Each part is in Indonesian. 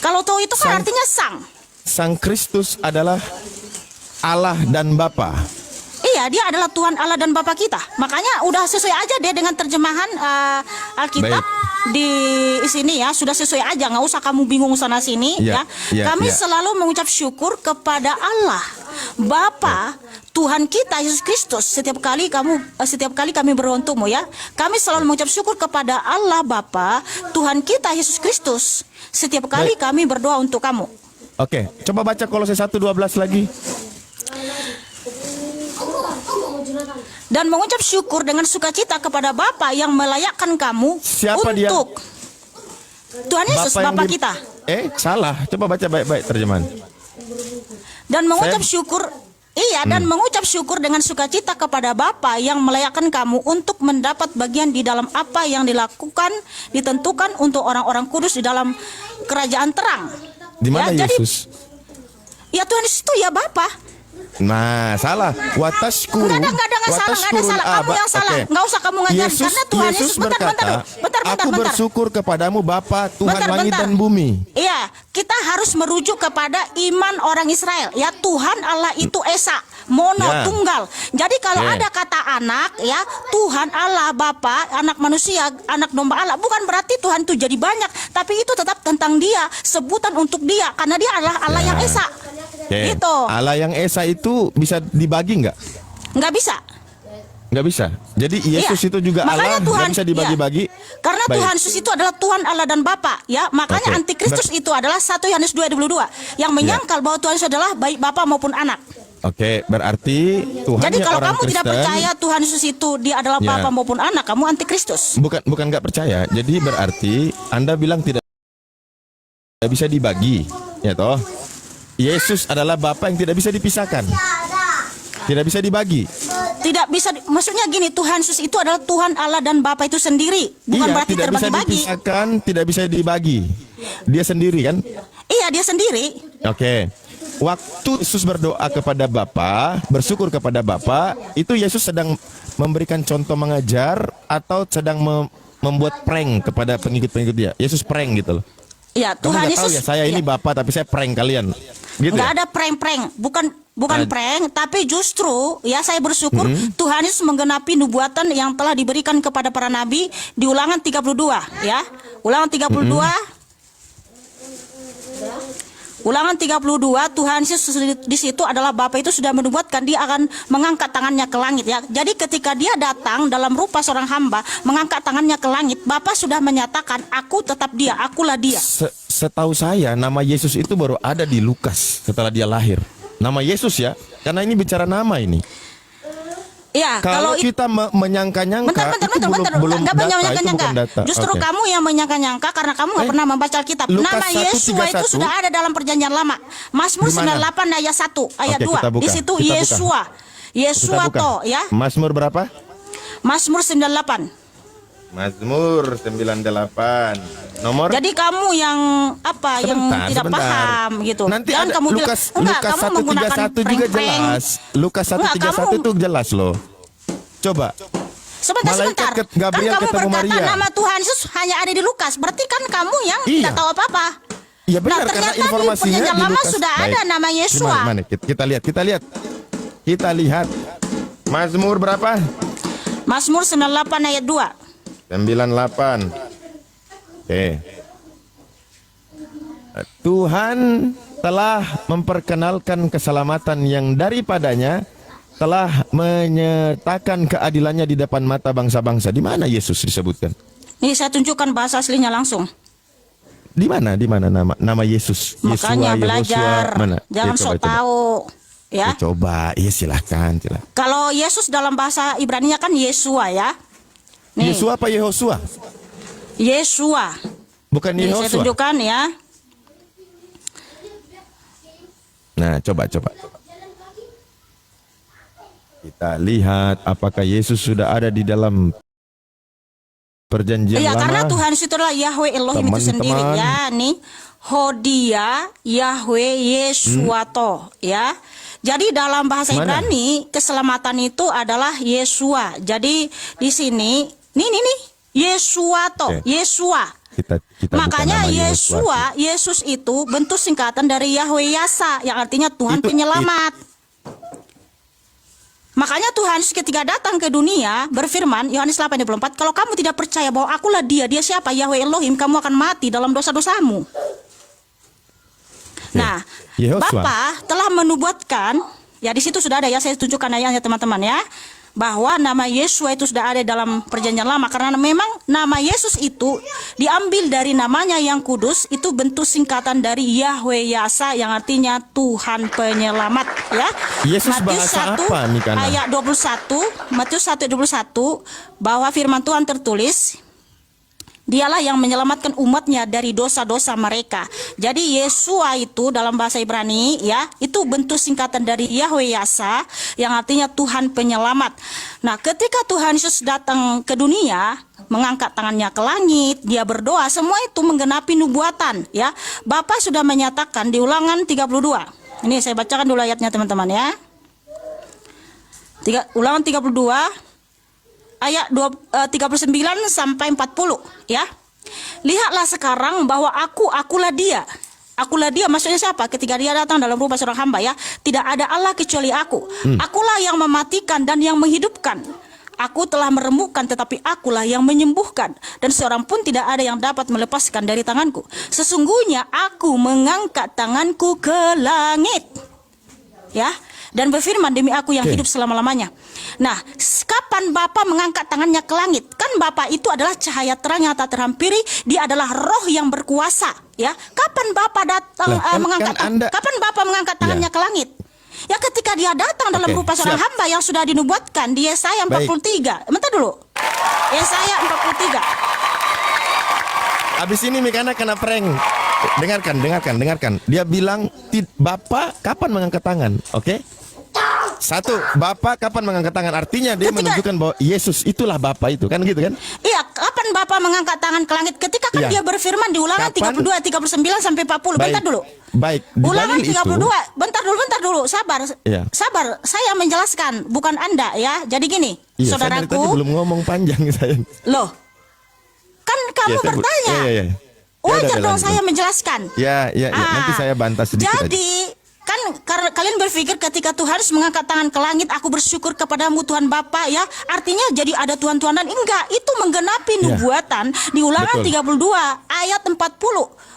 Kalau toh itu kan artinya sang. Sang Kristus adalah Allah dan Bapa. Iya, dia adalah Tuhan Allah dan Bapa kita. Makanya udah sesuai aja deh dengan terjemahan Alkitab. Baik. Di sini ya, sudah sesuai aja, nggak usah kamu bingung sana sini ya. Kami selalu mengucap syukur kepada Allah Bapa Tuhan kita Yesus Kristus. Setiap kali kami berdoa untukmu ya, kami selalu mengucap syukur kepada Allah Bapa Tuhan kita Yesus Kristus. Setiap kali kami berdoa untuk kamu. Oke, coba baca Kolose 1:12 lagi. Dan mengucap syukur dengan sukacita kepada Bapa yang melayakkan kamu. Siapa untuk dia? Tuhan Yesus, Bapa kita. Salah. Coba baca baik-baik terjemahan. Dan mengucap syukur, dan mengucap syukur dengan sukacita kepada Bapa yang melayakkan kamu untuk mendapat bagian di dalam apa yang ditentukan untuk orang-orang kudus di dalam kerajaan terang. Di mana ya, Yesus? Ya Tuhan Yesus itu ya Bapa. Nah, salah. Watashkuru. Nggak ada salah. Kamu yang salah. Nggak usah kamu ngajar. Karena Tuhan Yesus berkata, aku bersyukur kepadamu Bapa Tuhan langit dan bumi. Iya, kita harus merujuk kepada iman orang Israel. Ya, Tuhan Allah itu Esa, mono, tunggal. Jadi kalau ada kata anak, ya Tuhan Allah Bapa, anak manusia, anak domba Allah, bukan berarti Tuhan itu jadi banyak, tapi itu tetap tentang Dia, sebutan untuk Dia, karena Dia adalah Allah yang Esa. Gitu. Allah yang Esa itu bisa dibagi nggak? Nggak bisa. Nggak bisa. Jadi Yesus itu juga makanya Allah, nggak bisa dibagi-bagi. Karena Tuhan Yesus itu adalah Tuhan Allah dan Bapa, ya. Makanya antikristus itu adalah 1 Yohanes 2:22 yang menyangkal bahwa Tuhan Yesus adalah baik Bapa maupun anak. Oke, berarti Tuhan. Jadi kalau orang kamu Kristen, tidak percaya Tuhan Yesus itu dia adalah Bapa maupun anak, kamu antikristus. Bukan nggak percaya. Jadi berarti Anda bilang tidak bisa dibagi, ya toh? Yesus adalah Bapa yang tidak bisa dipisahkan. Tidak bisa dibagi. Tidak bisa, maksudnya gini, Tuhan Yesus itu adalah Tuhan Allah dan Bapa itu sendiri. Bukan berarti tidak bisa dipisahkan, tidak bisa dibagi. Dia sendiri kan? Iya, dia sendiri. Oke. Waktu Yesus berdoa kepada Bapa, bersyukur kepada Bapa, itu Yesus sedang memberikan contoh mengajar atau sedang membuat prank kepada pengikut-pengikut dia. Yesus prank gitu loh. Iya, Tuhan Yesus. Ya, saya ini Bapak tapi saya prank kalian. Gitu nggak ada prank-prank, bukan prank, tapi justru ya saya bersyukur Tuhan Yesus menggenapi nubuatan yang telah diberikan kepada para nabi di Ulangan 32 ya. Ulangan 32 Ulangan 32, Tuhan Yesus di situ adalah Bapa itu sudah menubuatkan dia akan mengangkat tangannya ke langit ya. Jadi ketika dia datang dalam rupa seorang hamba mengangkat tangannya ke langit, Bapa sudah menyatakan aku tetap dia, akulah dia. Setahu saya nama Yesus itu baru ada di Lukas setelah dia lahir. Nama Yesus ya, karena ini bicara nama ini. Ya, kalau kita menyangka-nyangka itu belum data. Justru kamu yang menyangka-nyangka karena kamu nggak pernah membaca Alkitab. Nama Yesua itu sudah ada dalam Perjanjian Lama. Mazmur 98 ayat 1, ayat 2. Di situ Yesua. Yesua to ya. Mazmur berapa? Mazmur 98. Mazmur 98. Nomor. Jadi kamu yang yang tidak paham gitu. Nanti jangan ada kamu Lukas 1:31 juga jelas. Lukas 1:31 itu jelas loh. Coba. Sebentar. Gabriel kan kamu ketemu berkata Maria. nama Tuhan Yesus hanya ada di Lukas. Berarti kan kamu yang tidak tahu apa-apa. Iya benar, ternyata karena informasinya di Perjanjian Lama Lukas. sudah ada nama Yesua. Mana? Kita lihat. Mazmur berapa? Mazmur 98 ayat 2. 98. Oke. Tuhan telah memperkenalkan keselamatan yang daripadanya telah menyatakan keadilannya di depan mata bangsa-bangsa. Di mana Yesus disebutkan? Ini saya tunjukkan bahasa aslinya langsung. Di mana nama Yesus? Makanya Yesua, belajar. Mana? Jangan sok tahu. Ya. Coba, iya silahkan. Kalau Yesus dalam bahasa Ibrani-nya kan Yesua ya. Nih. Yesua apa Yehosua? Yesua. Bukan Yehosua. Saya tunjukkan ya. Nah, coba. Kita lihat apakah Yesus sudah ada di dalam Perjanjian Lama. Karena Tuhan itu adalah Yahweh Elohim itu sendiri ya. Nih, Hodia Yahweh Yesuato ya. Jadi dalam bahasa Ibrani keselamatan itu adalah Yesua. Jadi di sini nih Yesuato, Yesua. kita buka Makanya nama Yehosua. Yesus itu bentuk singkatan dari Yahweh Yasa, yang artinya Tuhan penyelamat. Makanya Tuhan ketika datang ke dunia berfirman, Yohanes 8:24, kalau kamu tidak percaya bahwa akulah dia siapa? Yahweh Elohim, kamu akan mati dalam dosa-dosamu. Nah, Bapa telah menubuatkan, ya di situ sudah ada ya, saya tunjukkan ayatnya teman-teman ya, bahwa nama Yesus itu sudah ada dalam perjanjian lama, karena memang nama Yesus itu diambil dari namanya yang kudus, itu bentuk singkatan dari Yahweh Yasa, yang artinya Tuhan penyelamat ya. Yesus Matius bahasa 1 apa nih, Kana? ayat 21, Matius 1:21, bahwa firman Tuhan tertulis, Dialah yang menyelamatkan umatnya dari dosa-dosa mereka. Jadi Yesua itu dalam bahasa Ibrani ya, itu bentuk singkatan dari Yahweh Yasa, yang artinya Tuhan penyelamat. Nah, ketika Tuhan Yesus datang ke dunia, mengangkat tangannya ke langit, dia berdoa, semua itu menggenapi nubuatan ya. Bapa sudah menyatakan di Ulangan 32. Ini saya bacakan dulu ayatnya teman-teman ya. Ulangan 32 ayat 39 sampai 40 ya. Lihatlah sekarang bahwa akulah dia. Akulah dia maksudnya siapa? Ketika dia datang dalam rupa seorang hamba ya. Tidak ada Allah kecuali aku. Akulah yang mematikan dan yang menghidupkan. Aku telah meremukkan tetapi akulah yang menyembuhkan, dan seorang pun tidak ada yang dapat melepaskan dari tanganku. Sesungguhnya aku mengangkat tanganku ke langit. Ya, dan berfirman, demi aku yang hidup selama-lamanya. Nah, kapan Bapa mengangkat tangannya ke langit? Kan Bapa itu adalah cahaya terang yang tak terhampiri, dia adalah roh yang berkuasa, ya. Kapan Bapa datang kapan Bapa mengangkat tangannya ke langit? Ya, ketika dia datang dalam rupa seorang hamba yang sudah dinubuatkan di Yesaya 43. Bentar dulu. Yesaya 43. Habis ini Mikana kena prank. Dengarkan. Dia bilang, Bapak kapan mengangkat tangan? Oke? Satu, Bapak kapan mengangkat tangan? Artinya dia menunjukkan bahwa Yesus itulah Bapak itu, kan gitu kan? Iya, kapan Bapak mengangkat tangan ke langit? Ketika kan dia berfirman di Ulangan 32, 39 sampai 40. Bentar dulu. Baik. Ulangan 32. Bentar dulu. Sabar. Saya menjelaskan, bukan Anda ya. Jadi gini, saudaraku. Saya belum ngomong panjang saya. Loh. Kan kamu bertanya. Wajar dong saya menjelaskan. Nanti saya bantah sedikit. Jadi kan karena kalian berpikir ketika Tuhan harus mengangkat tangan ke langit, aku bersyukur kepadamu Tuhan Bapa ya, artinya jadi ada Tuhan-Tuhanan. Enggak, itu menggenapi nubuatan di Ulangan 32 ayat 40.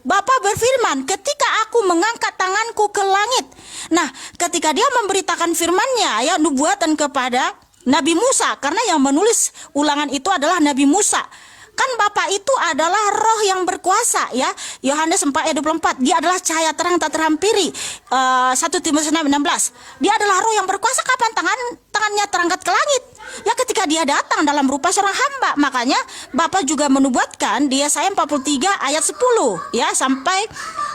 Bapa berfirman, ketika aku mengangkat tanganku ke langit. Nah, ketika dia memberitakan firman-Nya ya, nubuatan kepada Nabi Musa, karena yang menulis Ulangan itu adalah Nabi Musa. Kan Bapa itu adalah roh yang berkuasa ya. Yohanes 4 ayat 24. Dia adalah cahaya terang tak terhampiri. 1 Timotius 6:16. Dia adalah roh yang berkuasa. Kapan tangannya terangkat ke langit? Ya, ketika dia datang dalam rupa seorang hamba. Makanya Bapa juga menubuatkan di Yesaya 43 ayat 10 ya sampai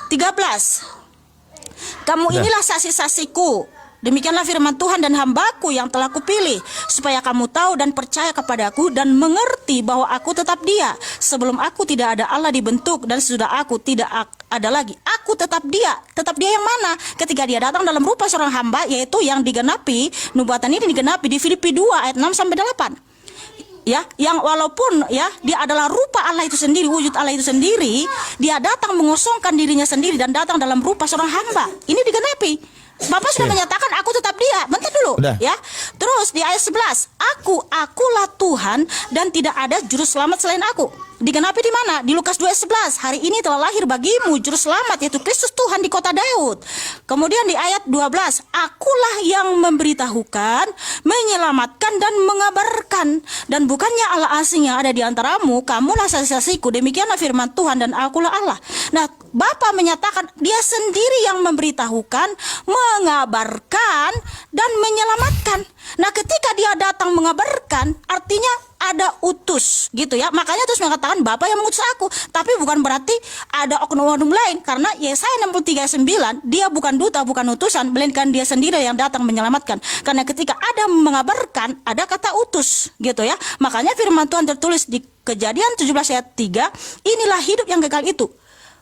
13. Kamu inilah saksi-saksiku. Demikianlah firman Tuhan dan hambaku yang telah kupilih, supaya kamu tahu dan percaya kepadaku dan mengerti bahwa aku tetap dia. Sebelum aku tidak ada Allah dibentuk, dan sesudah aku tidak ada lagi. Aku tetap dia. Tetap dia yang mana? Ketika dia datang dalam rupa seorang hamba, yaitu yang digenapi, nubuatan ini digenapi di Filipi 2 ayat 6 sampai 8. Ya, yang walaupun ya dia adalah rupa Allah itu sendiri, wujud Allah itu sendiri, dia datang mengosongkan dirinya sendiri dan datang dalam rupa seorang hamba. Ini digenapi. Bapak sudah menyatakan aku tetap dia. Bentar dulu ya. Terus di ayat 11, akulah Tuhan dan tidak ada juru selamat selain aku. Digenapi di mana? Di Lukas 2:11. Hari ini telah lahir bagimu juru selamat, yaitu Kristus Tuhan di kota Daud. Kemudian di ayat 12, akulah yang memberitahukan, menyelamatkan dan mengabarkan, dan bukannya Allah asing yang ada di antaramu. Kamulah saksi-saksiku. Demikianlah firman Tuhan dan akulah Allah. Nah, Bapa menyatakan dia sendiri yang memberitahukan, mengabarkan dan menyelamatkan. Nah, ketika dia datang mengabarkan, artinya ada utus gitu ya. Makanya terus mengatakan Bapa yang mengutus aku. Tapi bukan berarti ada oknum-oknum lain, karena Yesaya 63:9, dia bukan duta, bukan utusan, melainkan dia sendiri yang datang menyelamatkan. Karena ketika ada mengabarkan, ada kata utus gitu ya. Makanya firman Tuhan tertulis di Kejadian 17 ayat 3, inilah hidup yang kekal itu,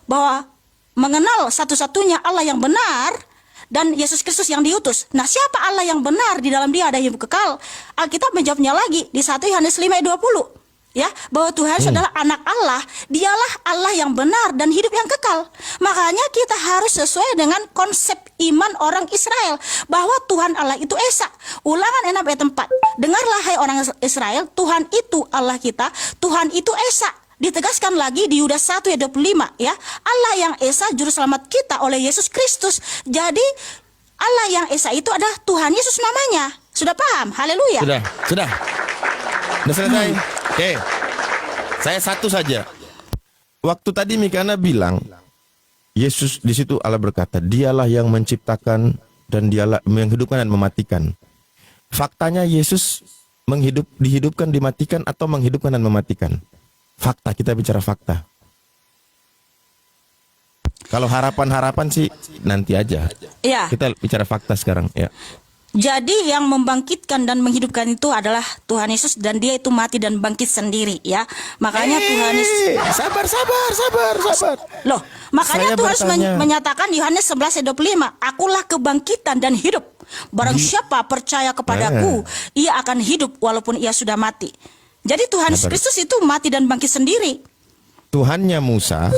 bahwa mengenal satu-satunya Allah yang benar dan Yesus Kristus yang diutus. Nah, siapa Allah yang benar? Di dalam dia ada hidup kekal. Alkitab menjawabnya lagi di 1 Yohanes 5 ayat 20. ya, bahwa Tuhan Yesus adalah anak Allah, dialah Allah yang benar dan hidup yang kekal. Makanya kita harus sesuai dengan konsep iman orang Israel, bahwa Tuhan Allah itu Esa. Ulangan 6 ayat 4. Dengarlah hai orang Israel, Tuhan itu Allah kita, Tuhan itu Esa. Ditegaskan lagi di Yudas 1 ayat 25, ya. Allah yang Esa juru selamat kita oleh Yesus Kristus. Jadi Allah yang Esa itu adalah Tuhan Yesus namanya. Sudah paham? Haleluya. Sudah selesai. Oke. Saya satu saja. Waktu tadi Mikana bilang Yesus, di situ Allah berkata, dialah yang menciptakan dan dialah menghidupkan dan mematikan. Faktanya Yesus dihidupkan, dimatikan, atau menghidupkan dan mematikan? Fakta, kita bicara fakta. Kalau harapan-harapan sih nanti aja. Ya. Kita bicara fakta sekarang, ya. Jadi yang membangkitkan dan menghidupkan itu adalah Tuhan Yesus, dan dia itu mati dan bangkit sendiri, ya. Makanya Tuhan Yesus sabar. Loh, makanya Tuhan Yesus menyatakan Yohanes 11 ayat 25, akulah kebangkitan dan hidup. Barang siapa percaya kepadaku, ia akan hidup walaupun ia sudah mati. Jadi Tuhan Yesus Kristus itu mati dan bangkit sendiri. Tuhannya Musa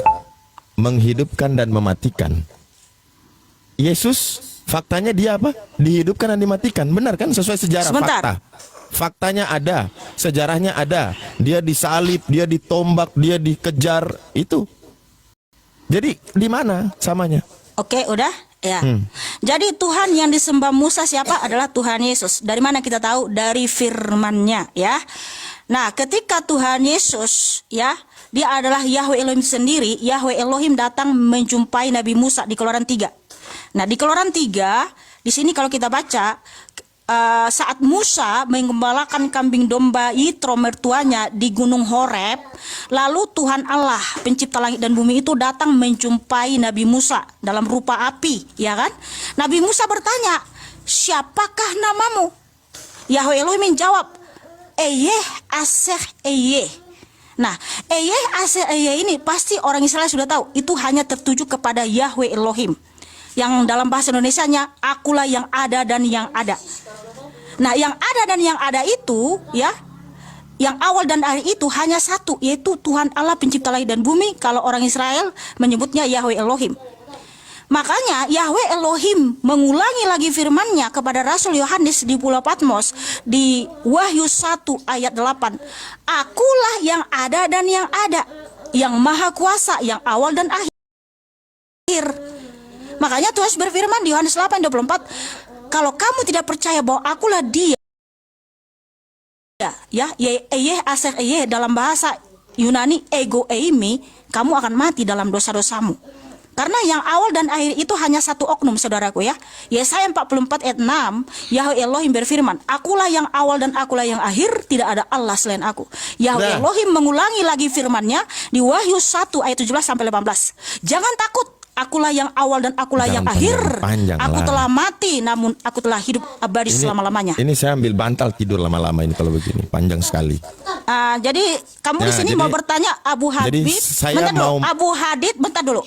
menghidupkan dan mematikan. Yesus faktanya dia apa? Dihidupkan dan dimatikan. Benar kan? Sesuai sejarah. Sebentar. Fakta. Faktanya ada, sejarahnya ada. Dia disalib, dia ditombak, dia dikejar, itu. Jadi di mana samanya? Oke, udah? Ya. Jadi Tuhan yang disembah Musa siapa? Adalah Tuhan Yesus. Dari mana kita tahu? Dari firman-Nya, ya. Nah, ketika Tuhan Yesus, ya, dia adalah Yahweh Elohim sendiri. Yahweh Elohim datang menjumpai Nabi Musa di Keluaran 3. Nah, di Keluaran 3, di sini kalau kita baca, saat Musa menggembalakan kambing domba Yitro mertuanya di Gunung Horeb, lalu Tuhan Allah pencipta langit dan bumi itu datang menjumpai Nabi Musa dalam rupa api, ya kan? Nabi Musa bertanya, siapakah namamu? Yahweh Elohim menjawab, Eyeh Aseh Eyeh. Nah, Eyeh Aseh Eyeh ini pasti orang Israel sudah tahu, itu hanya tertuju kepada Yahweh Elohim. Yang dalam bahasa Indonesianya, akulah yang ada dan yang ada. Nah, yang ada dan yang ada itu, ya, yang awal dan akhir itu hanya satu, yaitu Tuhan Allah pencipta langit dan bumi. Kalau orang Israel menyebutnya Yahweh Elohim. Makanya Yahweh Elohim mengulangi lagi firman-Nya kepada Rasul Yohanes di Pulau Patmos di Wahyu 1 ayat 8. Akulah yang ada dan yang ada, yang maha kuasa, yang awal dan akhir. Makanya Tuhan berfirman di Yohanes 8:24, kalau kamu tidak percaya bahwa akulah dia, ya, Eyeh Aser Eyeh dalam bahasa Yunani ego eimi, kamu akan mati dalam dosa-dosamu. Karena yang awal dan akhir itu hanya satu oknum, saudaraku, ya. Yesaya 44 ayat 6, Yahweh Elohim berfirman, akulah yang awal dan akulah yang akhir, tidak ada Allah selain aku. Yahweh Elohim mengulangi lagi firman-Nya di Wahyu 1 ayat 17 sampai 18. Jangan takut, akulah yang awal dan akulah yang akhir. Aku telah mati, namun aku telah hidup abadi selama-lamanya. Ini saya ambil bantal tidur lama-lama ini kalau begini, panjang sekali. Jadi kamu di sini mau bertanya, Abu Hadid, Abu Hadid, bentar dulu.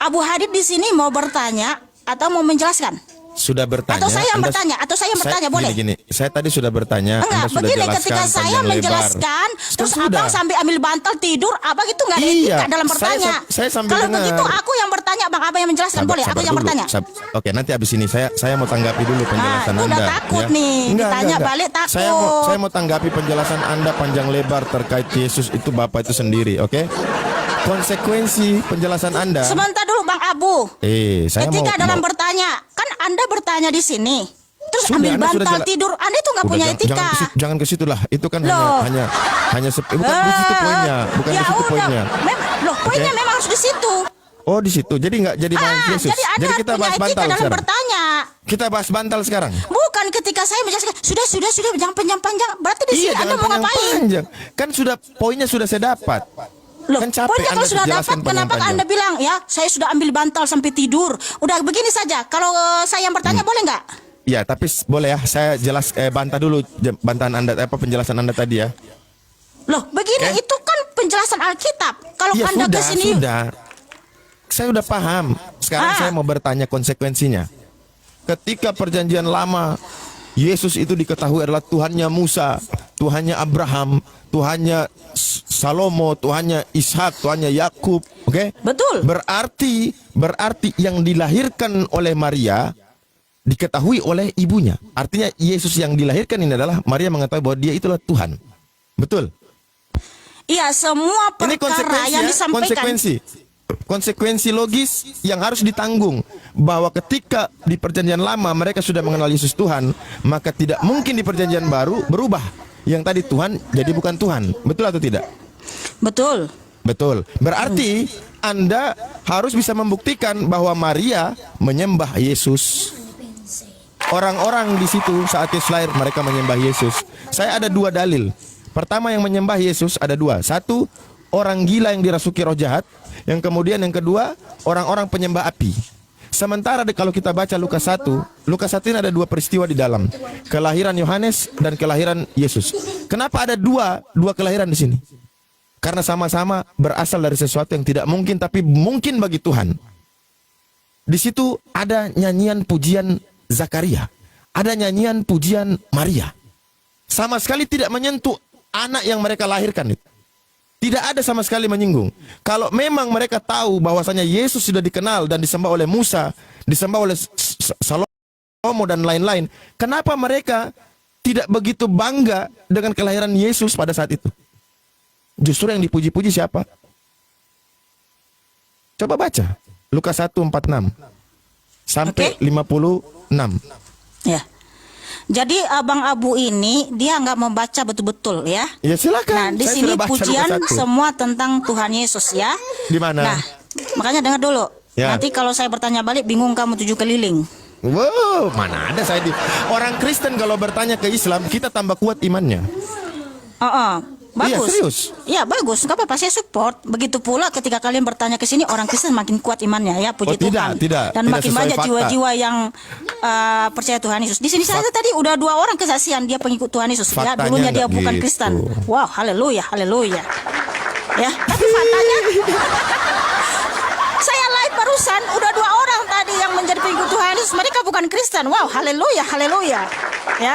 Abu Hadid di sini mau bertanya atau mau menjelaskan? Sudah bertanya. Atau saya yang bertanya? Atau saya yang bertanya, boleh? Gini, saya tadi sudah bertanya. Enggak, Anda sudah begini, jelaskan ketika saya menjelaskan, terus abang sambil ambil bantal tidur, abang itu nggak ada etika dalam bertanya. Saya sambil Kalau dengar. Begitu aku yang bertanya, abang yang menjelaskan, boleh? Aku yang bertanya. Oke, nanti abis ini saya mau tanggapi dulu penjelasan Anda. Udah takut nih, ditanya balik takut. Saya mau tanggapi penjelasan Anda panjang lebar terkait Yesus itu Bapa itu sendiri, oke? Konsekuensi penjelasan Anda. Sebentar dulu Bang Abu. Saya ketika dalam bertanya, kan Anda bertanya di sini. Terus ambil bantal tidur, Anda itu nggak punya etika. Jangan ke situ lah. Itu kan hanya bukan di situ poinnya, bukan di situ poinnya. Loh, poinnya memang harus di situ. Oh, di situ. Jadi nggak jadi bahas Yesus. Jadi kita bahas bantal dalam sekarang. Bertanya. Kita bahas bantal sekarang. Bukan, ketika saya menjelaskan, sudah jangan panjang-panjang. Berarti di sini Anda mau ngapain? Kan sudah poinnya sudah saya dapat. Loh, kan capek poinnya kalau sudah dapat, kenapa Anda bilang, ya, saya sudah ambil bantal sampai tidur. Udah begini saja. Kalau saya yang bertanya, boleh nggak? Ya, tapi boleh ya. Saya bantah dulu bantahan Anda, penjelasan Anda tadi ya. Loh, begini, itu kan penjelasan Alkitab. Kalau ya, Anda kesini, saya udah paham. Sekarang saya mau bertanya konsekuensinya. Ketika perjanjian lama Yesus itu diketahui adalah Tuhannya Musa, Tuhannya Abraham, Tuhannya Salomo, Tuhannya Ishak, Tuhannya Yakub. Oke? Betul. Berarti yang dilahirkan oleh Maria diketahui oleh ibunya. Artinya Yesus yang dilahirkan ini adalah Maria mengetahui bahwa dia itulah Tuhan. Betul? Iya, semua Ini perkara yang disampaikan. Konsekuensi logis yang harus ditanggung, bahwa ketika di perjanjian lama mereka sudah mengenal Yesus Tuhan, maka tidak mungkin di perjanjian baru berubah. Yang tadi Tuhan jadi bukan Tuhan. Betul atau tidak? Betul. Betul. Berarti Anda harus bisa membuktikan bahwa Maria menyembah Yesus. Orang-orang di situ saat Yesus lahir mereka menyembah Yesus. Saya ada dua dalil. Pertama, yang menyembah Yesus ada dua. Satu, orang gila yang dirasuki roh jahat. Yang kemudian yang kedua, orang-orang penyembah api. Sementara kalau kita baca Lukas 1 ini ada dua peristiwa di dalam. Kelahiran Yohanes dan kelahiran Yesus. Kenapa ada dua kelahiran di sini? Karena sama-sama berasal dari sesuatu yang tidak mungkin tapi mungkin bagi Tuhan. Di situ ada nyanyian pujian Zakaria. Ada nyanyian pujian Maria. Sama sekali tidak menyentuh anak yang mereka lahirkan itu. Tidak ada sama sekali menyinggung. Kalau memang mereka tahu bahwasanya Yesus sudah dikenal dan disembah oleh Musa, disembah oleh Salomo dan lain-lain, kenapa mereka tidak begitu bangga dengan kelahiran Yesus pada saat itu? Justru yang dipuji-puji siapa? Coba baca Lukas 1:46 sampai 56. Ya. Jadi Abang Abu ini dia nggak membaca betul-betul ya. Ya silakan. Nah, di Saya sini sudah baca pujian Lukas 1. semua tentang Tuhan Yesus ya. Di mana? Nah, makanya dengar dulu. Ya. Nanti kalau saya bertanya balik bingung kamu 7 keliling. Wow, mana ada saya di orang Kristen kalau bertanya ke Islam kita tambah kuat imannya. Bagus. Iya, serius. Iya, bagus. Enggak apa-apa, saya support. Begitu pula ketika kalian bertanya ke sini, orang Kristen makin kuat imannya ya, puji Tuhan. Tidak. Dan makin Sesuai banyak fakta. jiwa-jiwa yang percaya Tuhan Yesus. Di sini saya tadi udah 2 orang kesaksian dia pengikut Tuhan Yesus. Ya, Faktanya dulunya dia nggak bukan gitu. Kristen. Wow, haleluya, haleluya. Ya, tapi faktanya saya live barusan udah 2 orang tadi yang menjadi pengikut Tuhan Yesus. Mereka bukan Kristen. Wow, haleluya, haleluya. Ya.